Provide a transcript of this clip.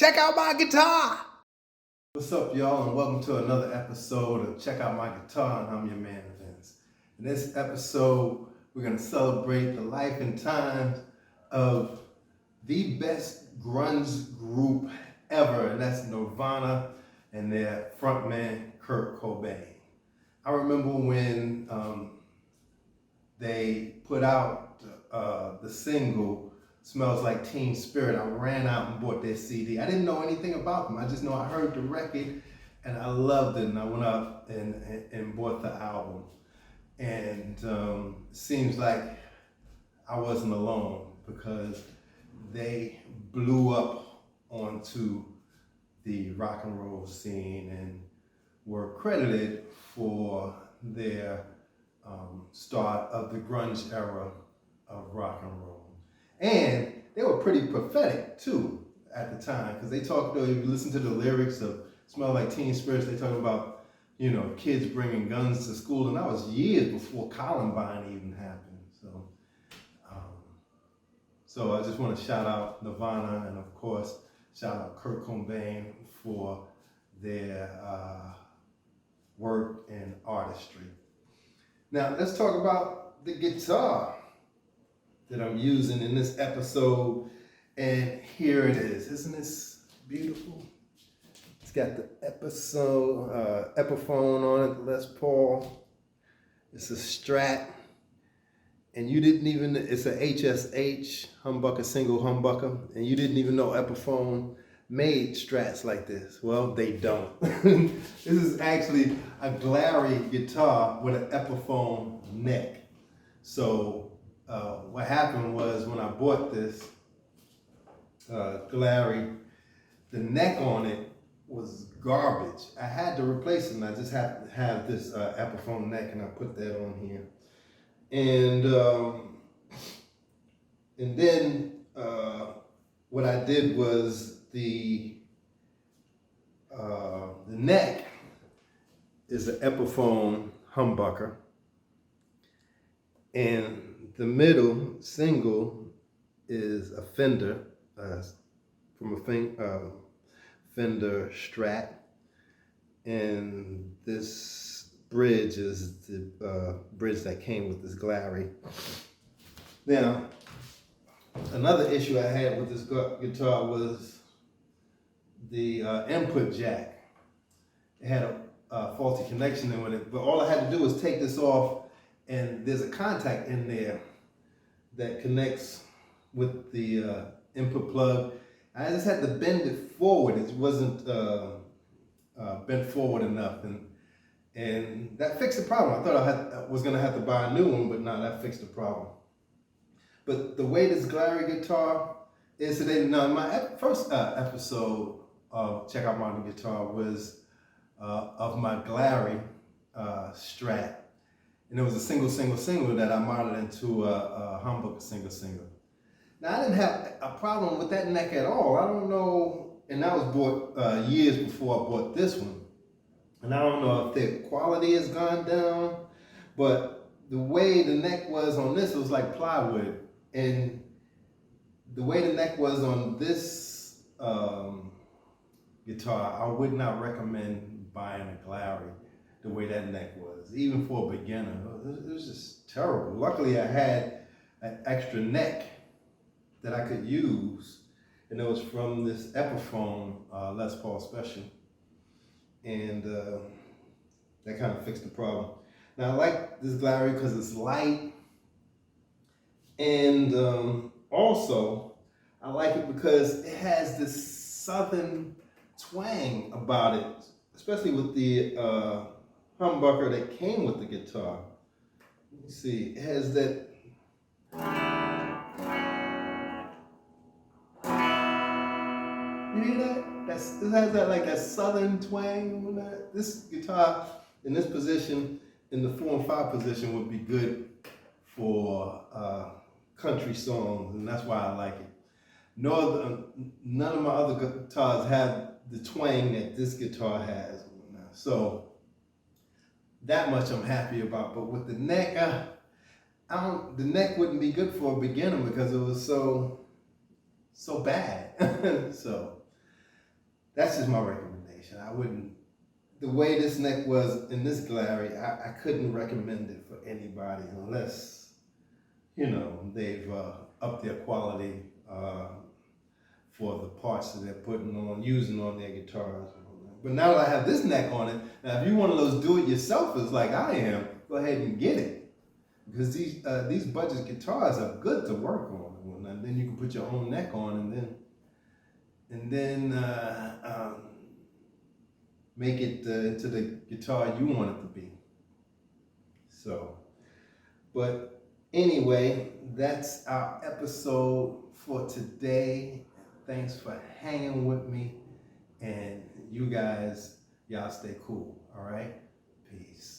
Check out my guitar! What's up, y'all, and welcome to another episode of Check Out My Guitar, and I'm your man, Vince. In this episode, we're going to celebrate the life and times of the best grunge group ever, and that's Nirvana and their frontman, Kurt Cobain. I remember when they put out the single Smells Like Teen Spirit. I ran out and bought their CD. I didn't know anything about them. I just know I heard the record and I loved it, and I went up and bought the album. And seems like I wasn't alone, because they blew up onto the rock and roll scene and were credited for their start of the grunge era of rock and roll. And they were pretty prophetic too at the time, because they talked, if you listen to the lyrics of Smell Like Teen Spirits, they talk about, you know, kids bringing guns to school, and that was years before Columbine even happened. So I just want to shout out Nirvana, and of course shout out Kurt Cobain for their work and artistry. Now let's talk about the guitar that I'm using in this episode, and here it is. Isn't this beautiful? It's got the Epiphone on it, Les Paul. It's a Strat, and you didn't even, it's a HSH, humbucker, single humbucker, and you didn't even know Epiphone made Strats like this. Well, they don't. This is actually a Glarry guitar with an Epiphone neck. So what happened was, when I bought this Glarry, the neck on it was garbage. I had to replace it, and I just had to have this Epiphone neck, and I put that on here. And then what I did was, the neck is an Epiphone humbucker, and the middle single is a Fender, from a Fender Strat, and this bridge is the bridge that came with this Glarry. Now, another issue I had with this guitar was the input jack. It had a faulty connection in with it, but all I had to do was take this off, and there's a contact in there that connects with the input plug. I just had to bend it forward. It wasn't bent forward enough, and that fixed the problem. I thought I was gonna have to buy a new one, but no, that fixed the problem. But the way this Glarry guitar is today, now my first episode of Check Out My Guitar was of my Glarry Strat. And it was a single that I modded into a humbucker single. Now, I didn't have a problem with that neck at all. I don't know, and that was bought years before I bought this one. And I don't know if the quality has gone down, but the way the neck was on this, it was like plywood. And the way the neck was on this guitar, I would not recommend buying a Glarry the way that neck was, even for a beginner. It was just terrible. Luckily, I had an extra neck that I could use, and it was from this Epiphone Les Paul Special, and that kind of fixed the problem. Now, I like this Glarry because it's light, and also I like it because it has this southern twang about it, especially with the humbucker that came with the guitar. Let me see, it has that. You hear that? It has that, like, that southern twang. This guitar in this position, in the 4 and 5 position, would be good for country songs, and that's why I like it. None of my other guitars have the twang that this guitar has. So that much I'm happy about. But with the neck, the neck wouldn't be good for a beginner because it was so bad. So that's just my recommendation. I wouldn't, the way this neck was in this Glarry, I couldn't recommend it for anybody unless, you know, they've upped their quality for the parts that they're putting on, using on their guitars. But now that I have this neck on it, now if you're one of those do-it-yourselfers like I am, go ahead and get it. Because these budget guitars are good to work on. And then you can put your own neck on and then make it into the guitar you want it to be. So, but anyway, that's our episode for today. Thanks for hanging with me. And you guys, y'all stay cool, all right? Peace.